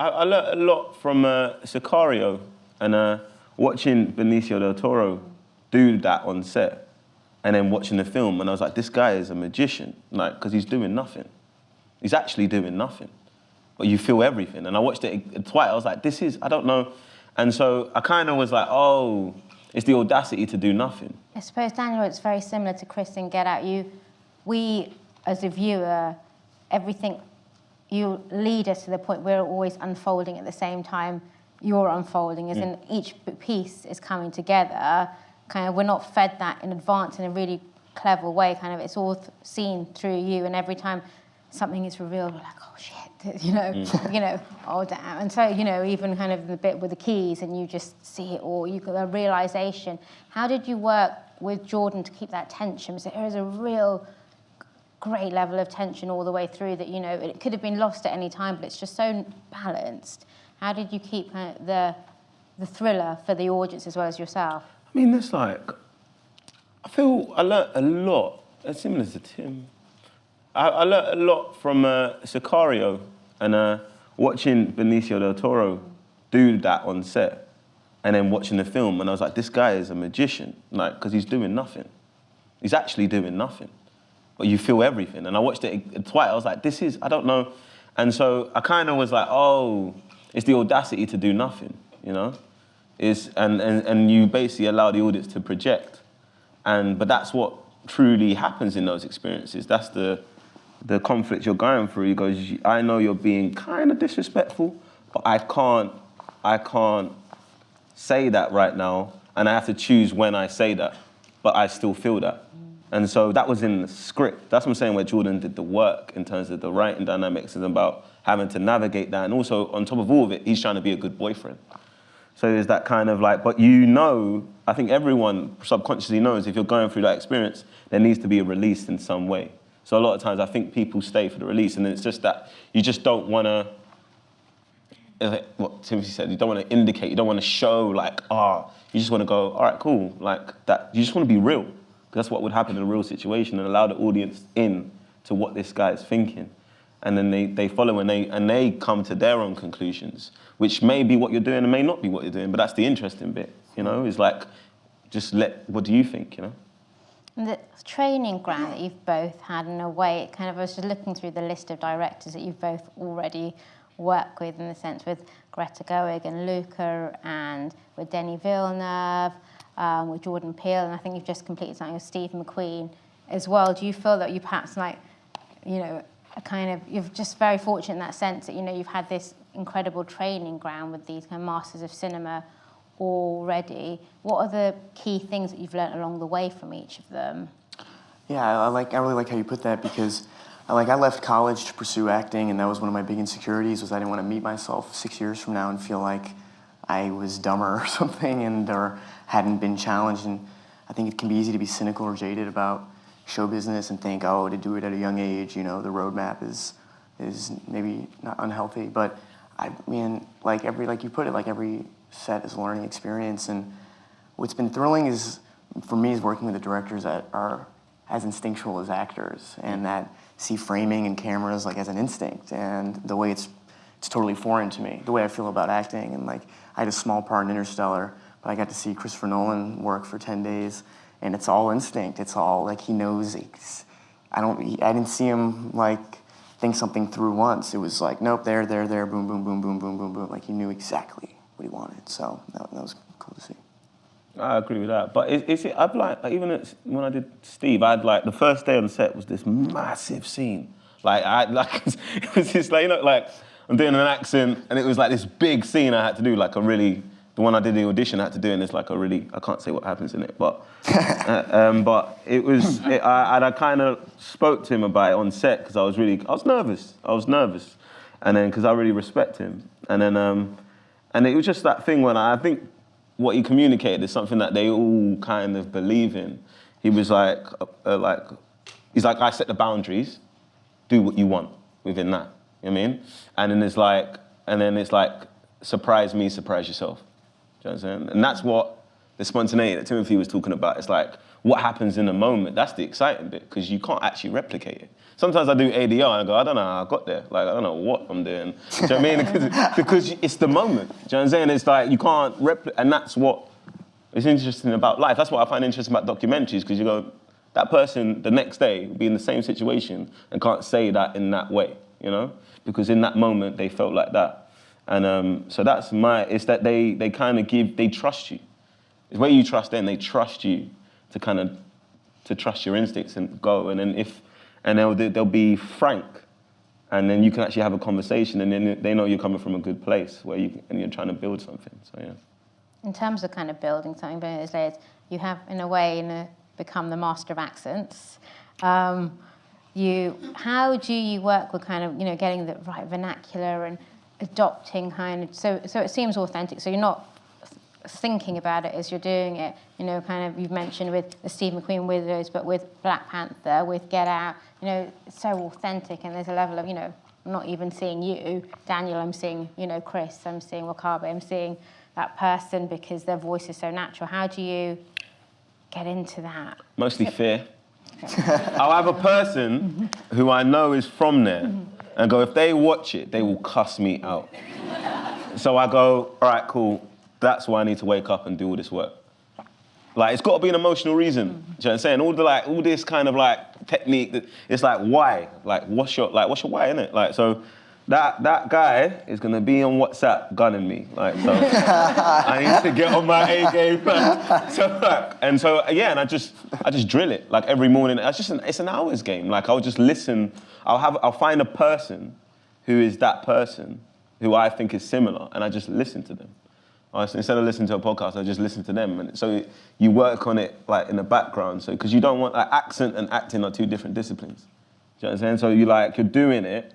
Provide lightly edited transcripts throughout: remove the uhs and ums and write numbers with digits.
I learned a lot from Sicario and watching Benicio del Toro do that on set, and then watching the film, and I was like, this guy is a magician, like, because he's doing nothing. He's actually doing nothing, but you feel everything. And I watched it twice. I was like, this is, I don't know. And so I kind of was like, oh, it's the audacity to do nothing. I suppose, Daniel, it's very similar to Chris in Get Out. We, as a viewer, everything, you lead us to the point we're always unfolding at the same time you're unfolding, as in each piece is coming together. Kind of, we're not fed that in advance in a really clever way. Kind of, it's all seen through you, and every time something is revealed, we're like, oh shit, you know, oh damn. And so, you know, even kind of the bit with the keys, and you just see it all. You got a realization. How did you work with Jordan to keep that tension? Because there is a real great level of tension all the way through that, you know, it could have been lost at any time, but it's just so balanced. How did you keep kind of the thriller for the audience as well as yourself? I mean, it's like, I feel I learnt a lot, similar to Tim. I learnt a lot from Sicario and watching Benicio del Toro do that on set, and then watching the film, and I was like, this guy is a magician, like, because he's doing nothing. He's actually doing nothing, but you feel everything. And I watched it twice. I was like, this is, I don't know. And so I kind of was like, oh, it's the audacity to do nothing, you know? And you basically allow the audience to project. But that's what truly happens in those experiences. That's the conflict you're going through. He goes, I know you're being kind of disrespectful, but I can't say that right now, and I have to choose when I say that, but I still feel that. And so that was in the script. That's what I'm saying, where Jordan did the work in terms of the writing dynamics and about having to navigate that. And also, on top of all of it, he's trying to be a good boyfriend. So there's that kind of like, but you know, I think everyone subconsciously knows if you're going through that experience, there needs to be a release in some way. So a lot of times I think people stay for the release, and it's just that you just don't want to, what Timothy said, you don't want to indicate, you don't want to show like, you just want to go, all right, cool, like that. You just want to be real. That's what would happen in a real situation, and allow the audience in to what this guy is thinking. And then they follow and they come to their own conclusions, which may be what you're doing and may not be what you're doing, but that's the interesting bit, you know? It's like, what do you think, you know? And the training ground that you've both had, in a way, it kind of, I was just looking through the list of directors that you've both already worked with, in the sense with Greta Gerwig and Luca, and with Denis Villeneuve, with Jordan Peele, and I think you've just completed something with Steve McQueen as well. Do you feel that you perhaps, like, you know, you're just very fortunate in that sense that, you know, you've had this incredible training ground with these kind of masters of cinema already? What are the key things that you've learned along the way from each of them? Yeah, I really like how you put that, because I left college to pursue acting, and that was one of my big insecurities, was I didn't want to meet myself 6 years from now and feel like I was dumber or something, or hadn't been challenged. And I think it can be easy to be cynical or jaded about show business and think, oh, to do it at a young age, you know, the roadmap is maybe not unhealthy. But I mean, like you put it, like every set is a learning experience. And what's been thrilling is, for me, is working with the directors that are as instinctual as actors, and that see framing and cameras like as an instinct, and the way it's totally foreign to me, the way I feel about acting. And like, I had a small part in Interstellar, but I got to see Christopher Nolan work for 10 days, and it's all instinct. It's all like, he knows. I didn't see him like think something through once. It was like, nope, there, boom, boom, boom, boom, boom, boom, boom. Like, he knew exactly what he wanted. So that was cool to see. I agree with that. But I've like even when I did Steve, I'd like, the first day on set was this massive scene. Like, it was just like, you know, like, I'm doing an accent, and it was like this big scene I had to do, like the one I did the audition I had to do, and it's like I can't say what happens in it, but it was, I kind of spoke to him about it on set, because I was nervous, and then, because I really respect him, and then, and it was just that thing when I think what he communicated is something that they all kind of believe in. He was like, he's like, I set the boundaries, do what you want within that. You know what I mean? And then it's like, surprise me, surprise yourself. Do you know what I'm saying? And that's what the spontaneity that Timothy was talking about. It's like what happens in the moment. That's the exciting bit because you can't actually replicate it. Sometimes I do ADR and I go, I don't know how I got there. Like, I don't know what I'm doing. Do you know what I mean? Because it's the moment. Do you know what I'm saying? It's like you can't replicate, and that's what is interesting about life. That's what I find interesting about documentaries because you go, that person the next day will be in the same situation and can't say that in that way, you know? Because in that moment they felt like that. And so that's it's that they kind of they trust you. It's where you trust them, they trust you to trust your instincts and go. And then they'll be frank. And then you can actually have a conversation and then they know you're coming from a good place and you're trying to build something, so yeah. In terms of kind of building something, you have, in a way, become the master of accents. How do you work with kind of, getting the right vernacular and adopting kind of, so it seems authentic, so you're not thinking about it as you're doing it, kind of, you've mentioned with the Steve McQueen Widows, but with Black Panther, with Get Out, it's so authentic and there's a level of, I'm not even seeing you, Daniel, I'm seeing, Chris, I'm seeing Wakabe, I'm seeing that person because their voice is so natural. How do you get into that? Mostly fear. I'll have a person who I know is from there and go, if they watch it, they will cuss me out. So I go, all right, cool. That's why I need to wake up and do all this work. Like, it's got to be an emotional reason. Do you know what I'm saying? All this kind of technique. It's like, why? Like, what's your why, innit? Like, so that guy is gonna be on WhatsApp gunning me. Like, so I need to get on my A game first. And I just drill it like every morning. It's an hours game. Like, I'll just listen. I'll find a person who is that person who I think is similar, and I just listen to them. Instead of listening to a podcast, I just listen to them. And so you work on it like in the background. So, because you don't want, accent and acting are two different disciplines. Do you know what I'm saying? So you're doing it,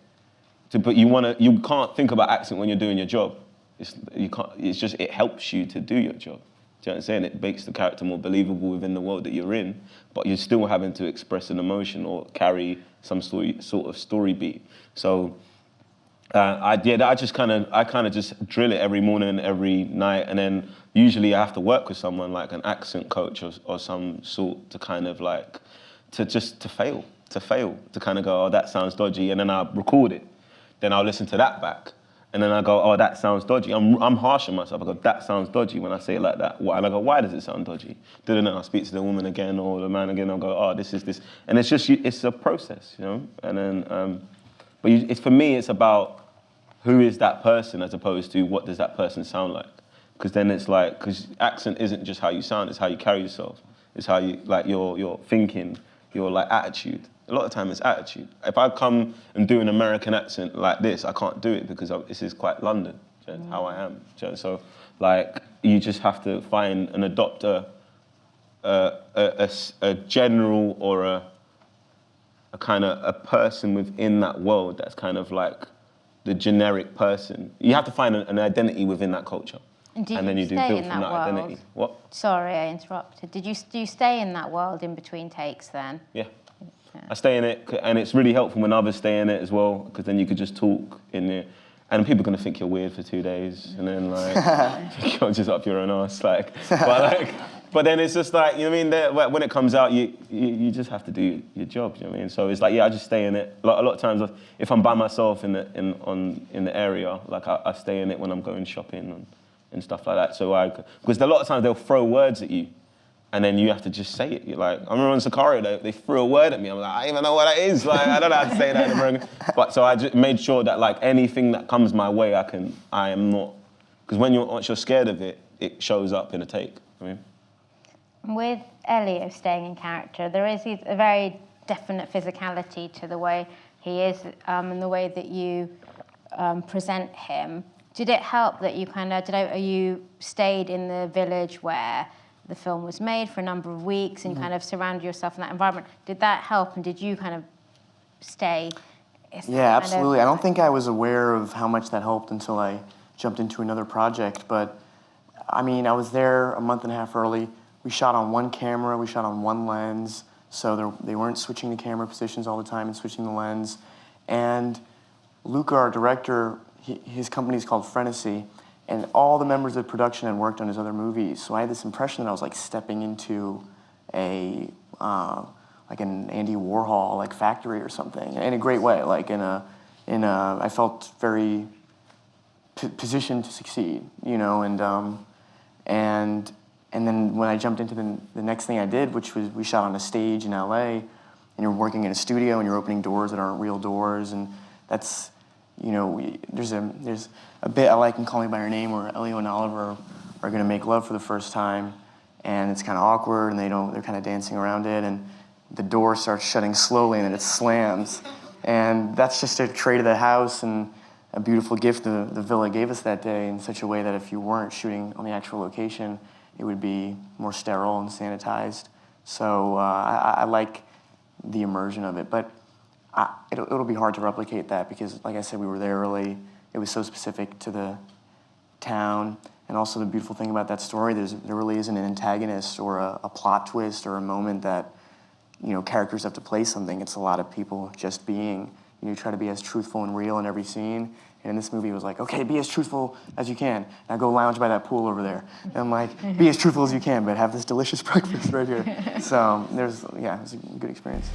but you can't think about accent when you're doing your job. It helps you to do your job. Do you know what I'm saying? It makes the character more believable within the world that you're in, but you're still having to express an emotion or carry some sort of story beat. So, I kind of just drill it every morning, every night, and then usually I have to work with someone like an accent coach or some sort to kind of to fail, to kind of go, oh, that sounds dodgy, and then I record it. Then I'll listen to that back, and then I go, oh, that sounds dodgy. I'm harsh on myself. I go, that sounds dodgy when I say it like that. And I go, why does it sound dodgy? Then I speak to the woman again or the man again. I'll go, oh, this is this, and it's a process, And then, for me, it's about who is that person as opposed to what does that person sound like? Because then it's because accent isn't just how you sound, it's how you carry yourself. It's how you, your thinking, your attitude. A lot of time it's attitude. If I come and do an American accent like this, I can't do it because this is quite London, how I am. So you just have to find and adopt a general or a kind of a person within that world that's kind of the generic person. You have to find an identity within that culture. And then you do build from that identity. What? Sorry, I interrupted. Do you stay in that world in between takes then? Yeah. I stay in it, and it's really helpful when others stay in it as well, because then you could just talk in there. And people are going to think you're weird for 2 days, and then you're just up your own arse. But then it's just you know what I mean? When it comes out, you just have to do your job, you know what I mean? So it's I just stay in it. A lot of times, if I'm by myself in the area, I stay in it when I'm going shopping and stuff like that. So because a lot of times they'll throw words at you, and then you have to just say it. I remember on Sicario, they threw a word at me. I'm like, I don't even know what that is. I don't know how to say that in American. But so I just made sure that anything that comes my way, I am not, because once you're scared of it, it shows up in a take. I mean. With Elio staying in character, there is a very definite physicality to the way he is and the way that you present him. Did it help that you stayed in the village where the film was made for a number of weeks and kind of surrounded yourself in that environment? Did that help, and did you kind of stay? Yeah, absolutely. I don't think I was aware of how much that helped until I jumped into another project, but I mean, I was there a month and a half early. We shot on one camera, we shot on one lens, so they weren't switching the camera positions all the time and switching the lens. And Luca, our director, his company is called Frenesy, and all the members of the production had worked on his other movies. So I had this impression that I was like stepping into a like an Andy Warhol like factory or something in a great way. Like I felt very positioned to succeed, you know, and then when I jumped into the next thing I did, which was we shot on a stage in LA, and you're working in a studio and you're opening doors that aren't real doors, and that's, you know, there's a bit I like in Call Me by Your Name where Elio and Oliver are gonna make love for the first time, and it's kind of awkward, and they're kind of dancing around it, and the door starts shutting slowly, and then it slams, and that's just a trait of the house and a beautiful gift the villa gave us that day in such a way that if you weren't shooting on the actual location, it would be more sterile and sanitized. So I like the immersion of it, but it'll be hard to replicate that because, like I said, we were there early. It was so specific to the town, and also the beautiful thing about that story, there really isn't an antagonist or a plot twist or a moment that, you know, characters have to play something. It's a lot of people just being. You try to be as truthful and real in every scene. And in this movie, it was like, okay, be as truthful as you can. Now go lounge by that pool over there. And I'm like, be as truthful as you can, but have this delicious breakfast right here. So it was a good experience.